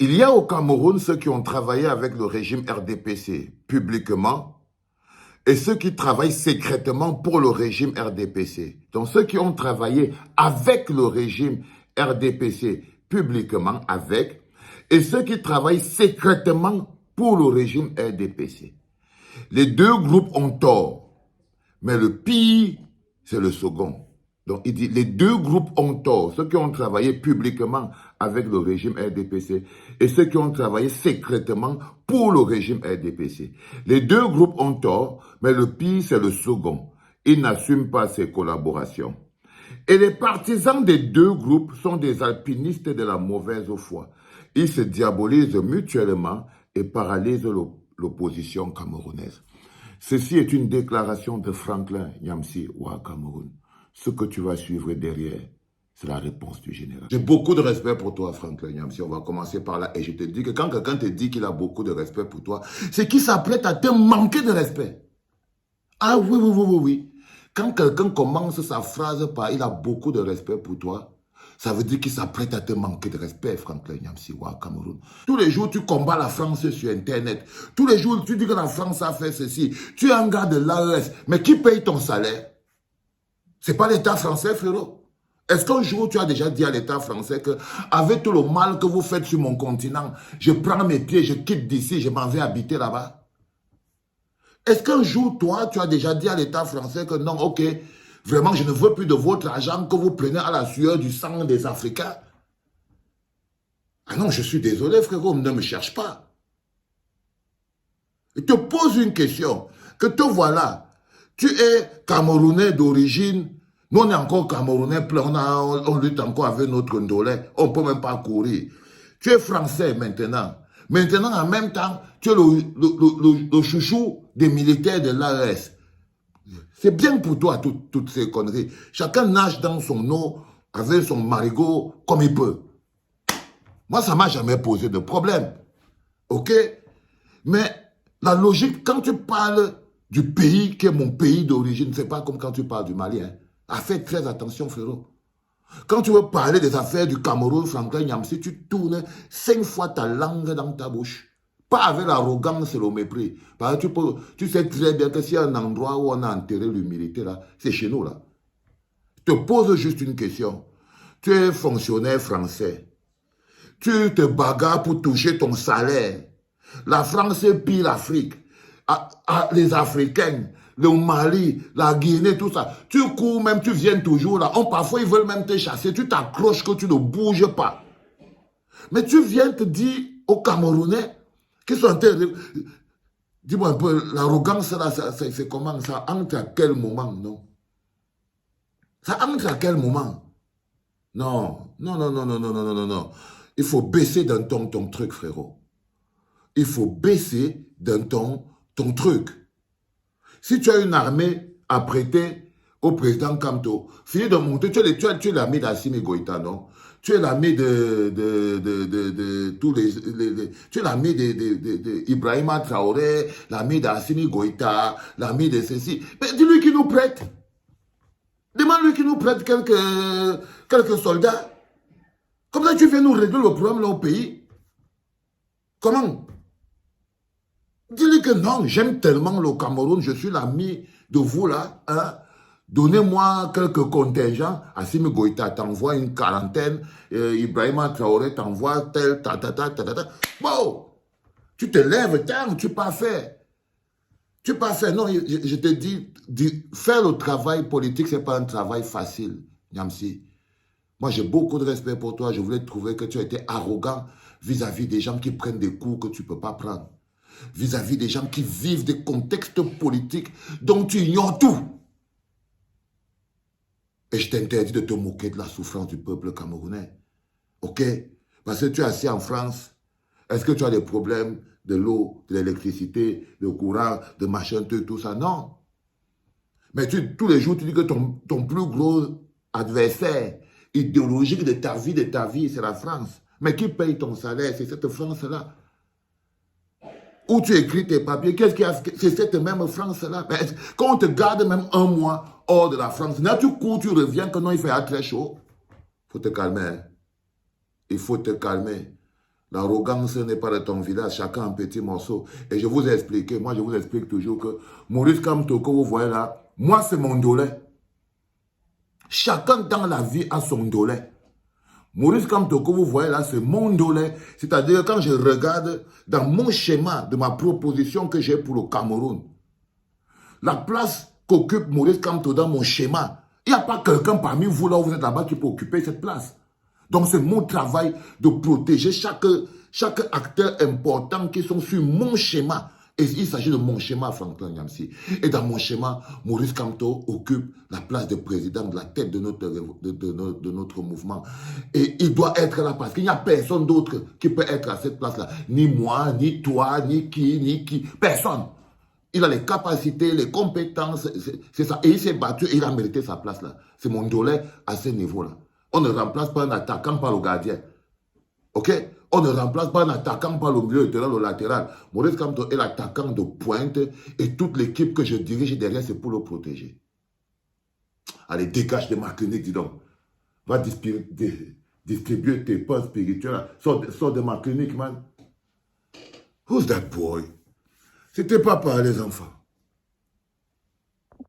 Il y a au Cameroun ceux qui ont travaillé avec le régime RDPC publiquement et ceux qui travaillent secrètement pour le régime RDPC. Donc ceux qui ont travaillé avec le régime RDPC publiquement et ceux qui travaillent secrètement pour le régime RDPC. Les deux groupes ont tort, mais le pire, c'est le second. Donc, il dit, les deux groupes ont tort, ceux qui ont travaillé publiquement avec le régime RDPC et ceux qui ont travaillé secrètement pour le régime RDPC. Les deux groupes ont tort, mais le pire, c'est le second. Ils n'assument pas ces collaborations. Et les partisans des deux groupes sont des alpinistes de la mauvaise foi. Ils se diabolisent mutuellement et paralysent l'opposition camerounaise. Ceci est une déclaration de Franklin Nyamsi Ouattara Cameroun. Ce que tu vas suivre derrière, c'est la réponse du général. J'ai beaucoup de respect pour toi, Franklin Nyamsi. On va commencer par là. Et je te dis que quand quelqu'un te dit qu'il a beaucoup de respect pour toi, c'est qu'il s'apprête à te manquer de respect. Ah oui, oui, oui, oui, oui. Quand quelqu'un commence sa phrase par « il a beaucoup de respect pour toi », ça veut dire qu'il s'apprête à te manquer de respect, Franklin Nyamsi Ouattara Cameroun. Tous les jours, tu combats la France sur Internet. Tous les jours, tu dis que la France a fait ceci. Tu es un gars de l'AES. Mais qui paye ton salaire? C'est pas l'État français, frérot. Est-ce qu'un jour, tu as déjà dit à l'État français que, avec tout le mal que vous faites sur mon continent, je prends mes pieds, je quitte d'ici, je m'en vais habiter là-bas? Est-ce qu'un jour, toi, tu as déjà dit à l'État français que non, ok, vraiment, je ne veux plus de votre argent que vous prenez à la sueur du sang des Africains? Ah non, je suis désolé, frérot, ne me cherche pas. Je te pose une question, que te voilà, tu es Camerounais d'origine, nous on est encore Camerounais, on lutte encore avec notre ndolé, on ne peut même pas courir. Tu es Français maintenant. Maintenant, en même temps, tu es le chouchou des militaires de l'AES. C'est bien pour toi, toutes ces conneries. Chacun nage dans son eau, avec son marigot, comme il peut. Moi, ça ne m'a jamais posé de problème. OK? Mais la logique, quand tu parles du pays qui est mon pays d'origine, c'est pas comme quand tu parles du Mali. Hein. Fais très attention, frérot. Quand tu veux parler des affaires du Cameroun, Franklin Nyamsi, tu tournes 5 fois ta langue dans ta bouche. Pas avec l'arrogance et le mépris. Parce que tu sais très bien que s'il y a un endroit où on a enterré l'humilité, là, c'est chez nous, là. Je te pose juste une question. Tu es fonctionnaire français. Tu te bagarres pour toucher ton salaire. La France pille l'Afrique. Les Africains, le Mali, la Guinée, tout ça. Tu cours même, tu viens toujours là. Parfois, ils veulent même te chasser. Tu t'accroches que tu ne bouges pas. Mais tu viens te dire aux Camerounais qui sont en train de... Dis-moi un peu, l'arrogance là, c'est comment? Ça entre à quel moment, non? Ça entre à quel moment? Non, non, non, non, non, non, non, non, non. Il faut baisser d'un ton ton truc, frérot. Il faut baisser d'un ton ton truc. Si tu as une armée à prêter au président Kamto, finis de monter, tu es l'ami d'Assimi Goïta, non? Tu es l'ami de tous tu es l'ami d'Ibrahima Traoré, l'ami d'Assimi Goïta, l'ami de ceci. Mais dis-lui qu'il nous prête. Demande-lui qu'il nous prête quelques soldats. Comme ça, tu viens nous régler le problème là au pays. Comment? Dis-lui que non, j'aime tellement le Cameroun, je suis l'ami de vous là. Hein? Donnez-moi quelques contingents. Assimi Goïta t'envoie une quarantaine. Ibrahima Traoré t'envoie tel, ta. Bon, tu te lèves, tu pas fait. Tu pas fait. Non, je te dis, faire le travail politique, ce n'est pas un travail facile, Nyamsi. Moi, j'ai beaucoup de respect pour toi. Je voulais trouver que tu as été arrogant vis-à-vis des gens qui prennent des coups que tu ne peux pas prendre. Vis-à-vis des gens qui vivent des contextes politiques dont tu ignores tout. Et je t'interdis de te moquer de la souffrance du peuple camerounais. OK? Parce que tu es assis en France. Est-ce que tu as des problèmes de l'eau, de l'électricité, de courant, de machin, tout ça? Non. Mais tous les jours, tu dis que ton plus gros adversaire idéologique de ta vie, c'est la France. Mais qui paye ton salaire? C'est cette France-là. Où tu écris tes papiers, c'est cette même France-là. Quand on te garde même un mois hors de la France, là tu cours, tu reviens, que non, il fait très chaud. Il faut te calmer. Hein. Il faut te calmer. L'arrogance n'est pas de ton village, chacun un petit morceau. Et je vous ai expliqué, moi je vous explique toujours que Maurice Kamto, que vous voyez là, moi c'est mon dolé. Chacun dans la vie a son dolé. Maurice Kamto, que vous voyez là, c'est mon dolé. C'est-à-dire quand je regarde dans mon schéma de ma proposition que j'ai pour le Cameroun, la place qu'occupe Maurice Kamto dans mon schéma, il n'y a pas quelqu'un parmi vous là où vous êtes là-bas qui peut occuper cette place. Donc c'est mon travail de protéger chaque acteur important qui sont sur mon schéma. Et il s'agit de mon schéma, Franklin Nyamsi. Et dans mon schéma, Maurice Kamto occupe la place de président, de la tête de notre mouvement. Et il doit être là parce qu'il n'y a personne d'autre qui peut être à cette place-là. Ni moi, ni toi, ni qui. Personne. Il a les capacités, les compétences, c'est ça. Et il s'est battu et il a mérité sa place là. C'est mon dolé à ce niveau-là. On ne remplace pas un attaquant par le gardien. Ok? On ne remplace pas un attaquant par le milieu de le latéral. Maurice Kamto est l'attaquant de pointe et toute l'équipe que je dirige derrière, c'est pour le protéger. Allez, dégage de ma clinique, dis donc. Va distribuer tes pains spirituels. Sors de ma clinique, man. Who's that boy? C'était papa, les enfants.